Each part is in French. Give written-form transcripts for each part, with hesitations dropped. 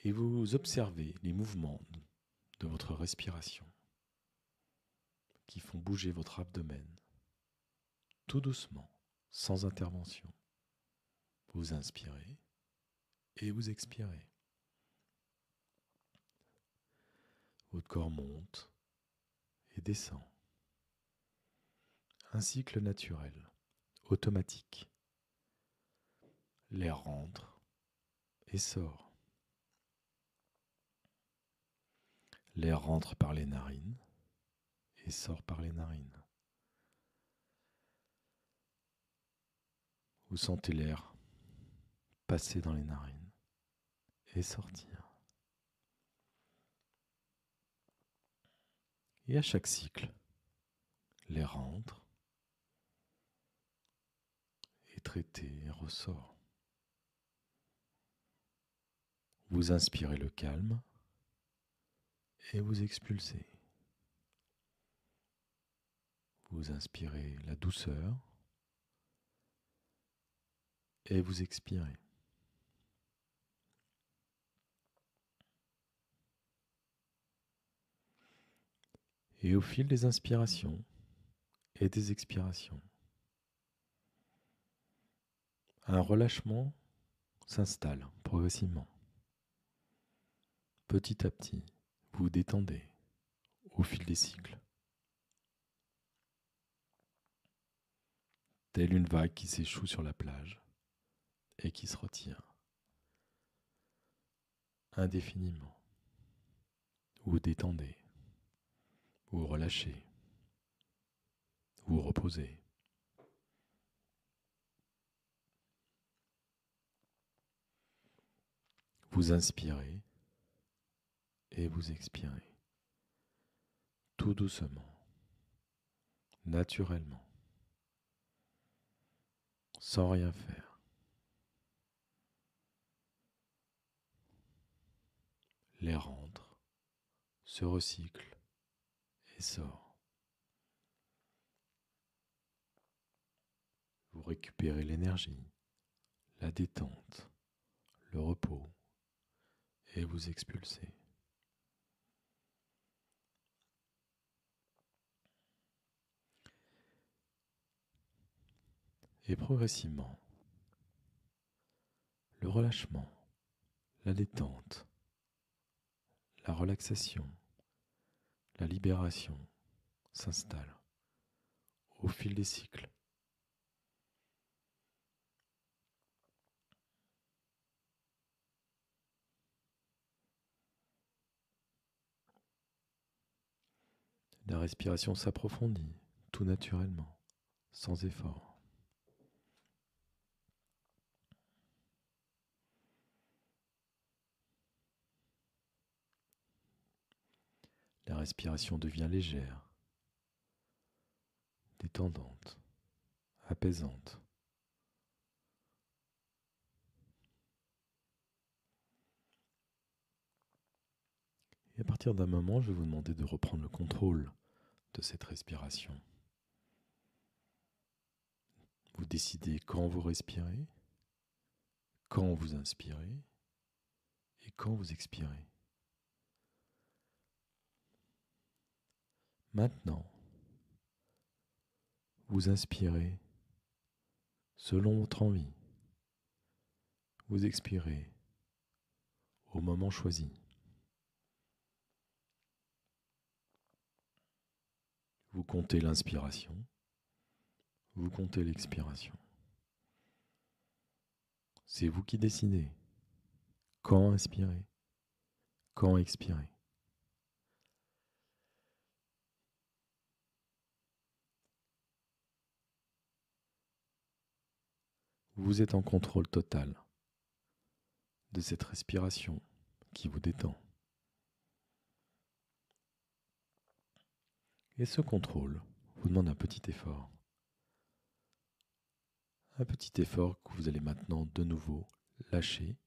et vous observez les mouvements de votre respiration qui font bouger votre abdomen tout doucement, sans intervention. Vous inspirez et vous expirez. Votre corps monte et descend. Un cycle naturel, automatique. L'air rentre et sort. L'air rentre par les narines et sort par les narines. Vous sentez l'air passer dans les narines et sortir. Et à chaque cycle, l'air rentre, est traité et ressort. Vous inspirez le calme et vous expulsez. Vous inspirez la douceur et vous expirez. Et au fil des inspirations et des expirations, un relâchement s'installe progressivement. Petit à petit, vous vous détendez au fil des cycles. Telle une vague qui s'échoue sur la plage et qui se retire indéfiniment. Vous vous détendez, vous vous relâchez, vous vous reposez. Vous inspirez et vous expirez, tout doucement, naturellement, sans rien faire. L'air rentre, se recycle et sort. Vous récupérez l'énergie, la détente, le repos et vous expulsez. Et progressivement, le relâchement, la détente, la relaxation, la libération s'installe au fil des cycles. La respiration s'approfondit tout naturellement, sans effort. La respiration devient légère, détendante, apaisante. Et à partir d'un moment, je vais vous demander de reprendre le contrôle de cette respiration. Vous décidez quand vous respirez, quand vous inspirez et quand vous expirez. Maintenant, vous inspirez selon votre envie. Vous expirez au moment choisi. Vous comptez l'inspiration, vous comptez l'expiration. C'est vous qui décidez quand inspirer, quand expirer. Vous êtes en contrôle total de cette respiration qui vous détend. Et ce contrôle vous demande un petit effort. Un petit effort que vous allez maintenant de nouveau lâcher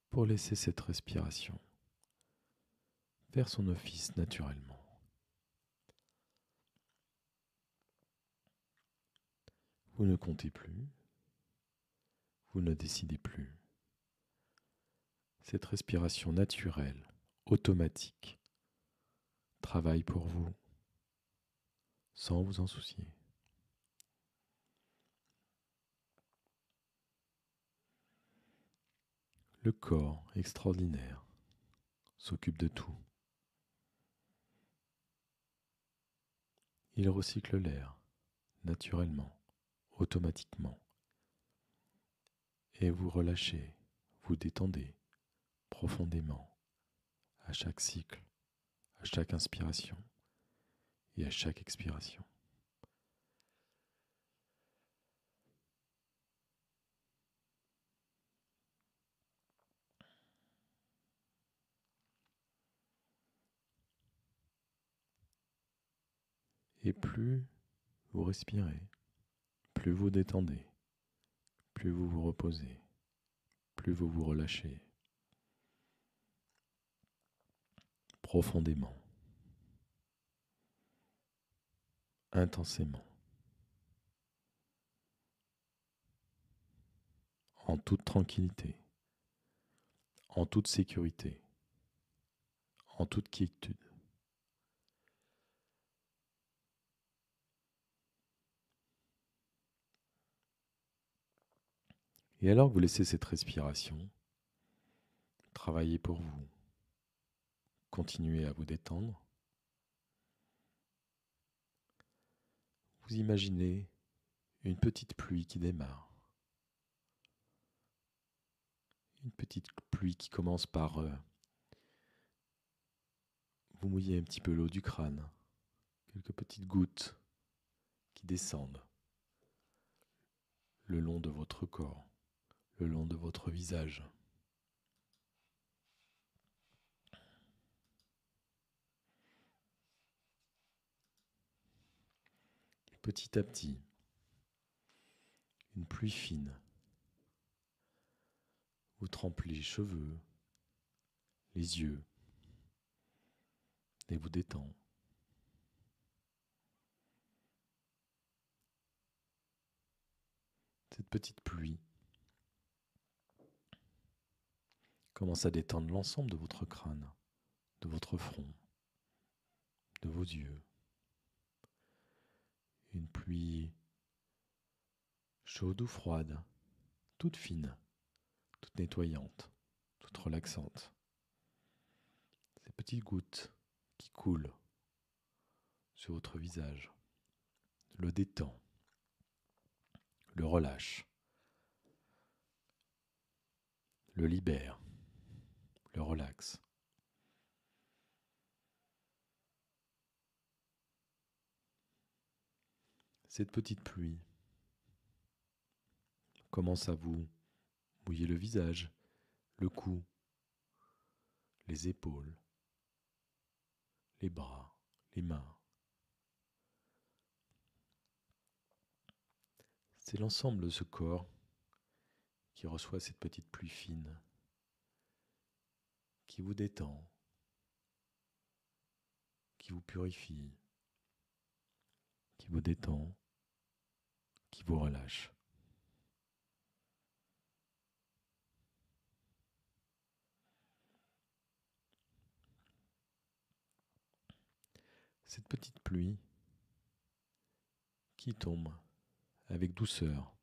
pour laisser cette respiration faire son office naturellement. Vous ne comptez plus, vous ne décidez plus. Cette respiration naturelle, automatique, travaille pour vous sans vous en soucier. Le corps extraordinaire s'occupe de tout. Il recycle l'air naturellement, automatiquement. Et vous relâchez, vous détendez profondément à chaque cycle, à chaque inspiration et à chaque expiration. Et plus vous respirez, plus vous détendez, plus vous vous reposez, plus vous vous relâchez profondément, intensément, en toute tranquillité, en toute sécurité, en toute quiétude. Et alors que vous laissez cette respiration travailler pour vous, continuez à vous détendre, vous imaginez une petite pluie qui démarre. Une petite pluie qui commence par vous mouiller un petit peu l'eau du crâne. Quelques petites gouttes qui descendent le long de votre corps, le long de votre visage. Et petit à petit, une pluie fine vous trempe les cheveux, les yeux et vous détend. Cette petite pluie commence à détendre l'ensemble de votre crâne, de votre front, de vos yeux. Une pluie chaude ou froide, toute fine, toute nettoyante, toute relaxante. Ces petites gouttes qui coulent sur votre visage le détend, le relâche, le libère, le relaxe. Cette petite pluie commence à vous mouiller le visage, le cou, les épaules, les bras, les mains. C'est l'ensemble de ce corps qui reçoit cette petite pluie fine, qui vous détend, qui vous purifie, qui vous détend, qui vous relâche. Cette petite pluie qui tombe avec douceur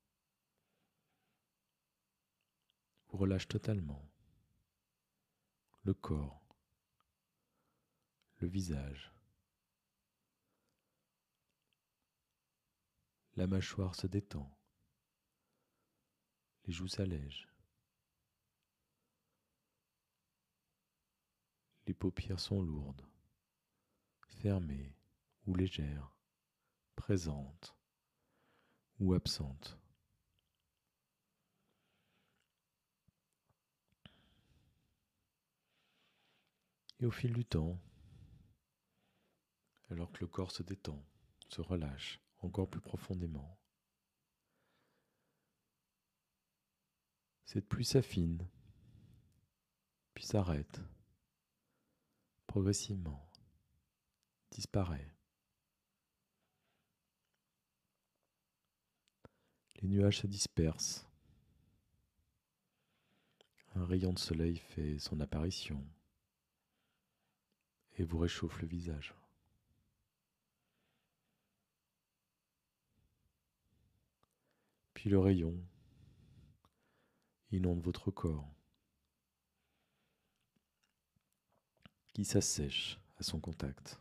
vous relâche totalement le corps, le visage. La mâchoire se détend, les joues s'allègent, les paupières sont lourdes, fermées ou légères, présentes ou absentes. Et au fil du temps, alors que le corps se détend, se relâche encore plus profondément, cette pluie s'affine, puis s'arrête, progressivement, disparaît. Les nuages se dispersent, Un rayon de soleil fait son apparition et vous réchauffe le visage. Puis le rayon inonde votre corps, qui s'assèche à son contact.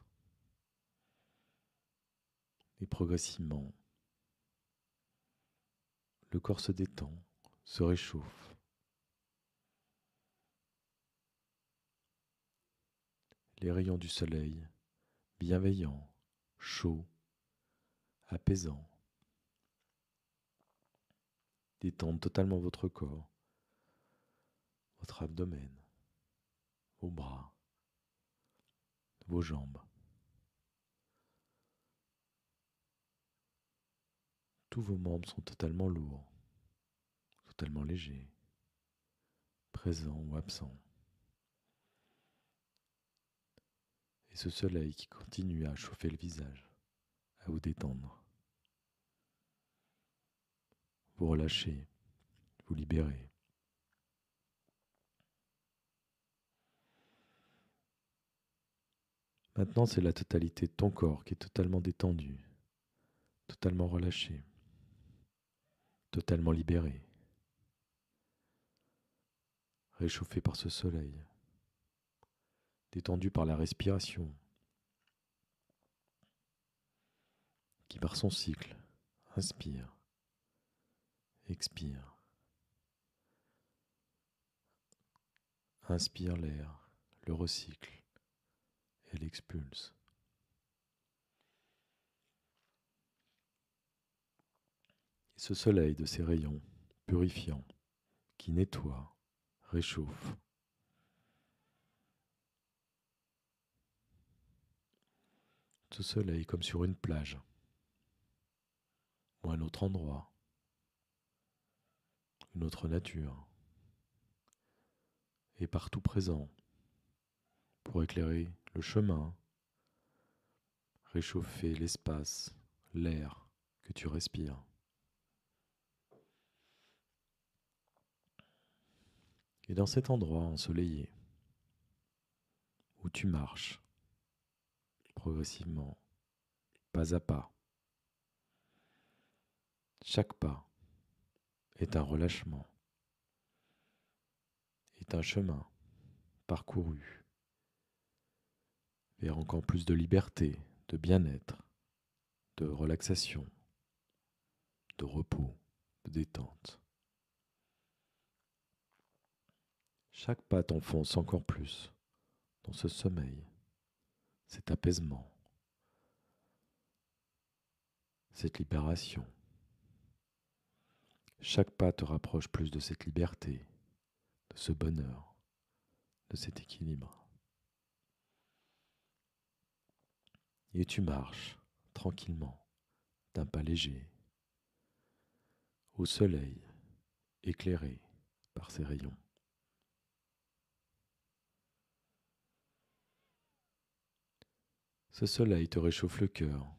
Et progressivement, le corps se détend, se réchauffe. Les rayons du soleil, bienveillants, chauds, apaisants, détendent totalement votre corps, votre abdomen, vos bras, vos jambes. Tous vos membres sont totalement lourds, totalement légers, présents ou absents. Et ce soleil qui continue à chauffer le visage, à vous détendre. Vous relâchez, vous libérez. Maintenant, c'est la totalité de ton corps qui est totalement détendu, totalement relâché, totalement libéré, réchauffé par ce soleil, détendu par la respiration, qui par son cycle inspire, expire, inspire l'air, le recycle et l'expulse. Et ce soleil de ses rayons purifiants qui nettoie, réchauffe, ce soleil comme sur une plage ou un autre endroit, une autre nature, est partout présent pour éclairer le chemin, réchauffer l'espace, l'air que tu respires. Et dans cet endroit ensoleillé où tu marches progressivement, pas à pas, chaque pas est un relâchement, est un chemin parcouru vers encore plus de liberté, de bien-être, de relaxation, de repos, de détente. Chaque pas t'enfonce encore plus dans ce sommeil, cet apaisement, cette libération. Chaque pas te rapproche plus de cette liberté, de ce bonheur, de cet équilibre. Et tu marches tranquillement, d'un pas léger, au soleil, éclairé par ses rayons. Ce soleil te réchauffe le cœur,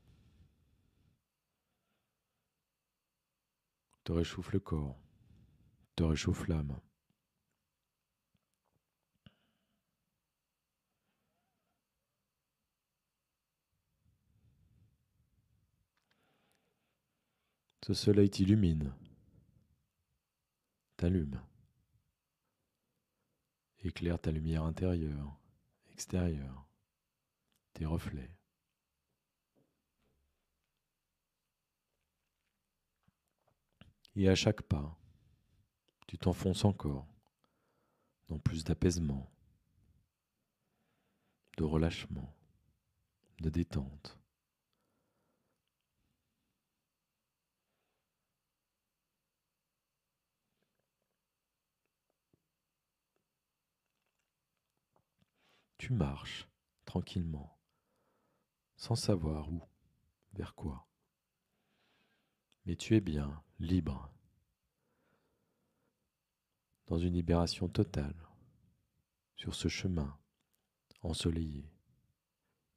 te réchauffe le corps, te réchauffe l'âme. Ce soleil t'illumine, t'allume, éclaire ta lumière intérieure, extérieure, tes reflets. Et à chaque pas, tu t'enfonces encore dans plus d'apaisement, de relâchement, de détente. Tu marches tranquillement, sans savoir où, vers quoi. Mais tu es bien libre, dans une libération totale, sur ce chemin ensoleillé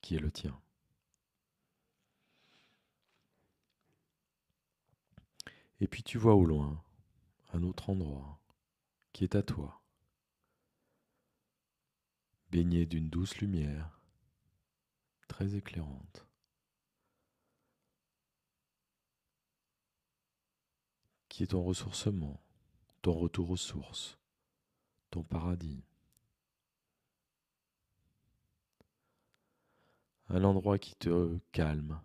qui est le tien. Et puis tu vois au loin un autre endroit qui est à toi, baigné d'une douce lumière, très éclairante, qui est ton ressourcement, ton retour aux sources, ton paradis. Un endroit qui te calme,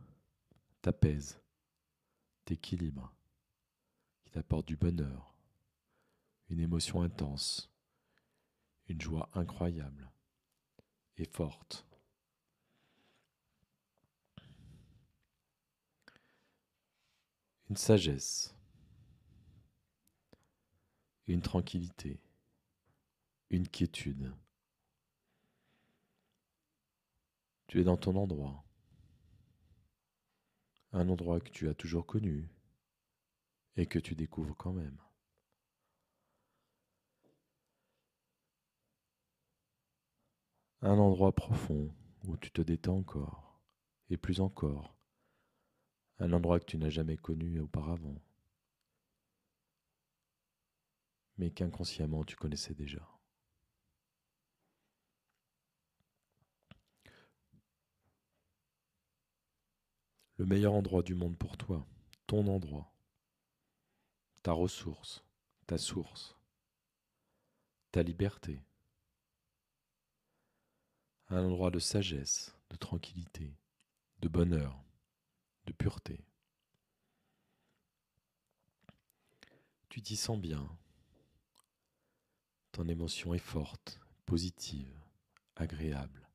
t'apaise, t'équilibre, qui t'apporte du bonheur, une émotion intense, une joie incroyable et forte. Une sagesse, une tranquillité, une quiétude. Tu es dans ton endroit, un endroit que tu as toujours connu et que tu découvres quand même. Un endroit profond où tu te détends encore, et plus encore. Un endroit que tu n'as jamais connu auparavant, mais qu'inconsciemment tu connaissais déjà. Le meilleur endroit du monde pour toi, ton endroit, ta ressource, ta source, ta liberté. Un endroit de sagesse, de tranquillité, de bonheur, de pureté. Tu t'y sens bien. Ton émotion est forte, positive, agréable.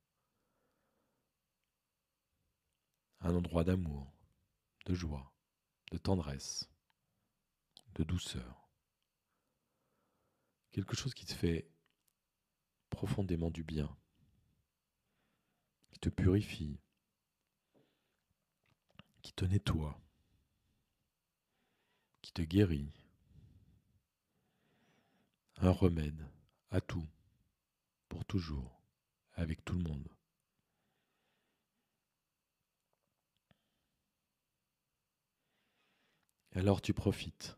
Un endroit d'amour, de joie, de tendresse, de douceur. Quelque chose qui te fait profondément du bien, qui te purifie, qui te nettoie, qui te guérit. Un remède à tout, pour toujours, avec tout le monde. Alors tu profites,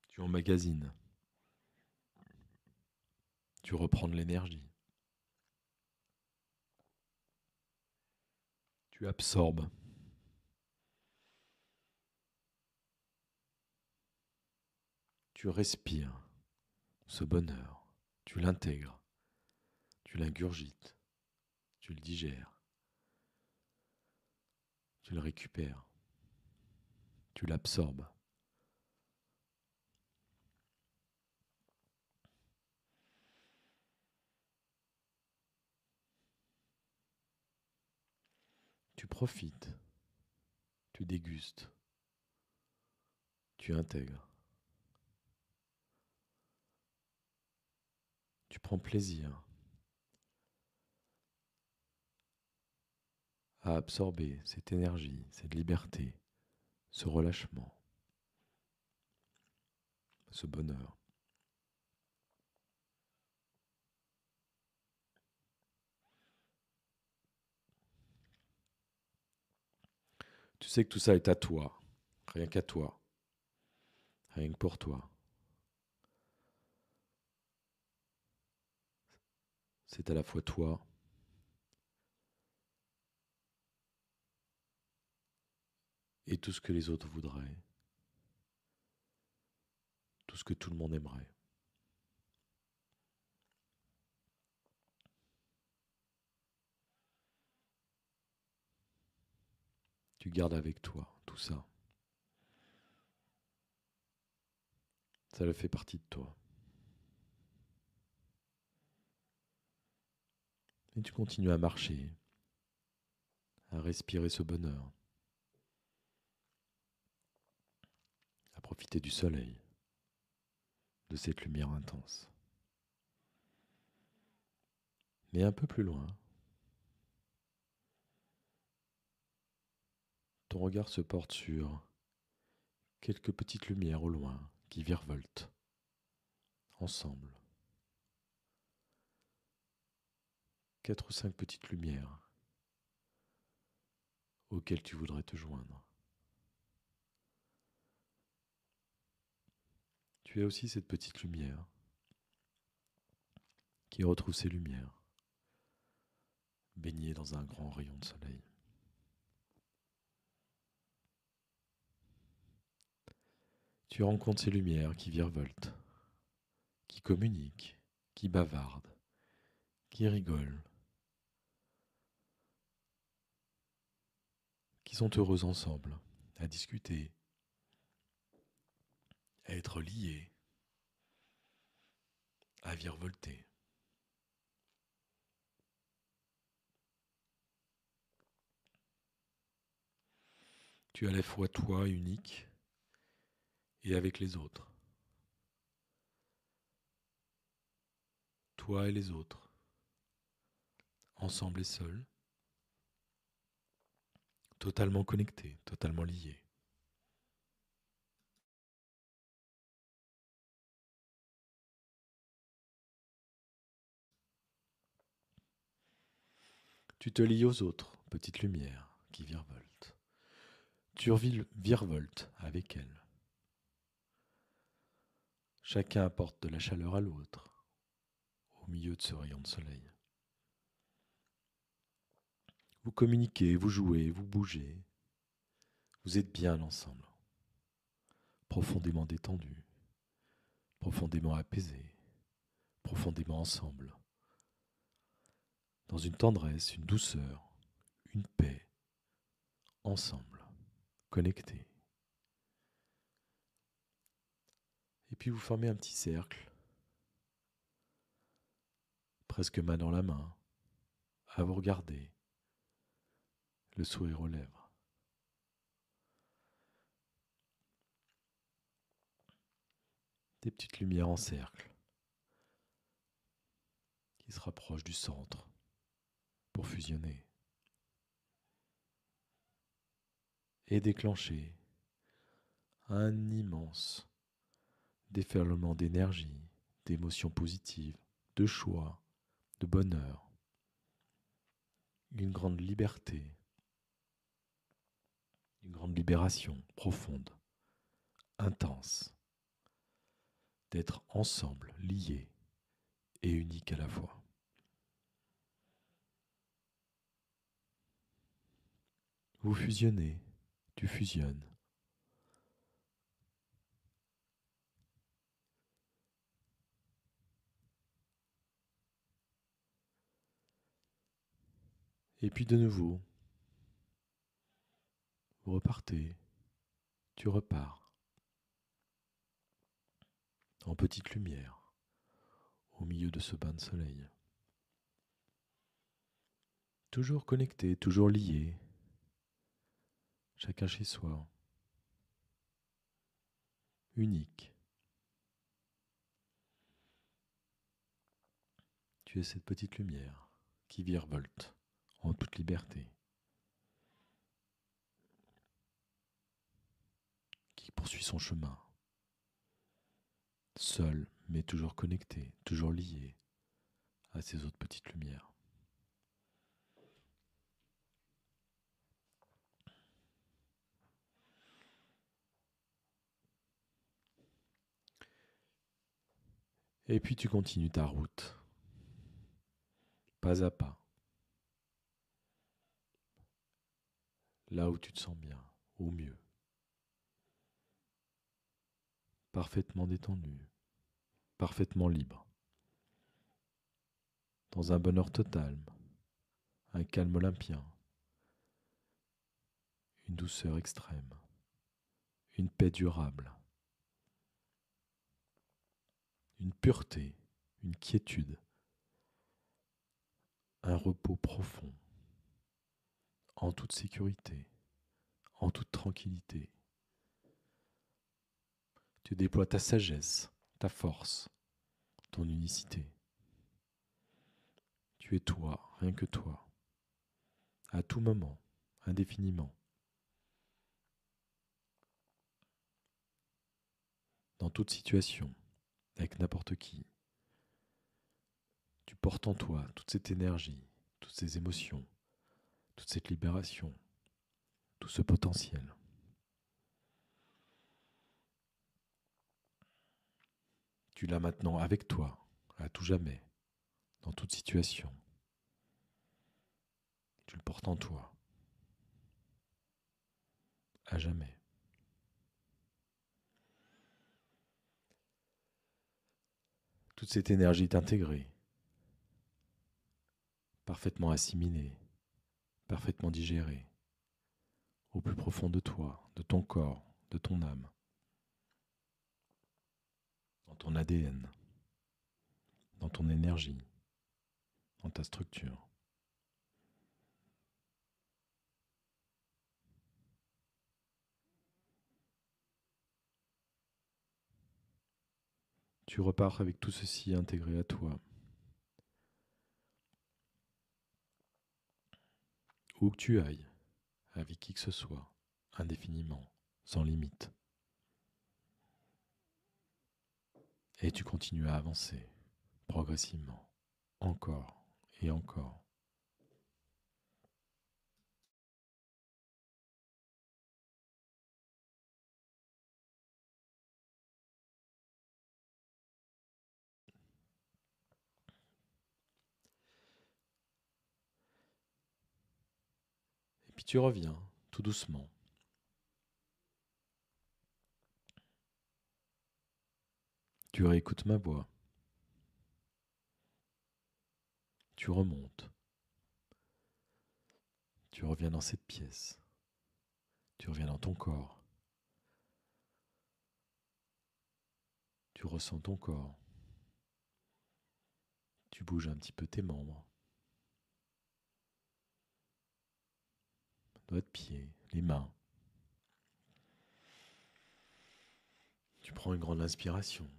tu emmagasines, tu reprends de l'énergie, tu absorbes, tu respires ce bonheur, tu l'intègres, tu l'ingurgites, tu le digères, tu le récupères, tu l'absorbes. Tu profites, tu dégustes, tu intègres, tu prends plaisir à absorber cette énergie, cette liberté, ce relâchement, ce bonheur. Tu sais que tout ça est à toi, rien qu'à toi, rien que pour toi. C'est à la fois toi et tout ce que les autres voudraient, tout ce que tout le monde aimerait. Tu gardes avec toi tout ça. Ça le fait partie de toi. Et tu continues à marcher, à respirer ce bonheur, à profiter du soleil, de cette lumière intense. Mais un peu plus loin, ton regard se porte sur quelques petites lumières au loin qui virevoltent ensemble. 4 ou 5 petites lumières auxquelles tu voudrais te joindre. Tu as aussi cette petite lumière qui retrouve ses lumières, baigné dans un grand rayon de soleil. Tu rencontres ces lumières qui virevoltent, qui communiquent, qui bavardent, qui rigolent, qui sont heureuses ensemble, à discuter, à être liées, à virevolter. Tu es à la fois toi unique et avec les autres. Toi et les autres, ensemble et seuls, totalement connectés, totalement liés. Tu te lies aux autres, petites lumières qui virevoltent. Tu virevoltes avec elles. Chacun apporte de la chaleur à l'autre, au milieu de ce rayon de soleil. Vous communiquez, vous jouez, vous bougez. Vous êtes bien ensemble, profondément détendus, profondément apaisés, profondément ensemble, dans une tendresse, une douceur, une paix, ensemble, connectés. Et puis vous formez un petit cercle, presque main dans la main, à vous regarder, le sourire aux lèvres. Des petites lumières en cercle qui se rapprochent du centre pour fusionner et déclencher un immense déferlement d'énergie, d'émotions positives, de joie, de bonheur, une grande liberté, une grande libération profonde, intense, d'être ensemble, liés et uniques à la fois. Vous fusionnez, tu fusionnes. Et puis de nouveau, vous repartez, tu repars, en petite lumière, au milieu de ce bain de soleil. Toujours connecté, toujours lié, chacun chez soi, unique. Tu es cette petite lumière qui virevolte en toute liberté, qui poursuit son chemin, seul mais toujours connecté, toujours lié à ces autres petites lumières. Et puis tu continues ta route, pas à pas, là où tu te sens bien, au mieux, parfaitement détendu, parfaitement libre, dans un bonheur total, un calme olympien, une douceur extrême, une paix durable, une pureté, une quiétude, un repos profond, en toute sécurité, en toute tranquillité. Tu déploies ta sagesse, ta force, ton unicité. Tu es toi, rien que toi, à tout moment, indéfiniment, dans toute situation, avec n'importe qui. Tu portes en toi toute cette énergie, toutes ces émotions, toute cette libération, tout ce potentiel. Tu l'as maintenant avec toi, à tout jamais, dans toute situation. Tu le portes en toi, à jamais. Toute cette énergie est intégrée, parfaitement assimilée, parfaitement digérée, au plus profond de toi, de ton corps, de ton âme, dans ton ADN, dans ton énergie, dans ta structure. Tu repars avec tout ceci intégré à toi. Où que tu ailles, avec qui que ce soit, indéfiniment, sans limite. Et tu continues à avancer, progressivement, encore et encore. Et puis tu reviens, tout doucement. Tu réécoutes ma voix. Tu remontes. Tu reviens dans cette pièce. Tu reviens dans ton corps. Tu ressens ton corps. Tu bouges un petit peu tes membres. Doigts de pied, les mains. Tu prends une grande inspiration.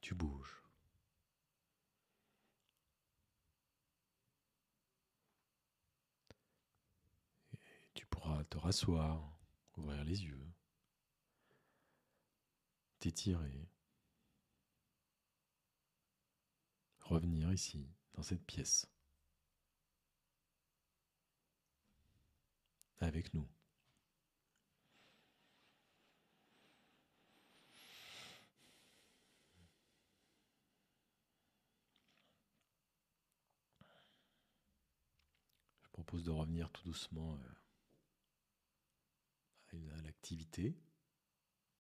Tu bouges. Tu pourras te rasseoir, ouvrir les yeux, t'étirer, revenir ici, dans cette pièce, avec nous. Je propose de revenir tout doucement à l'activité.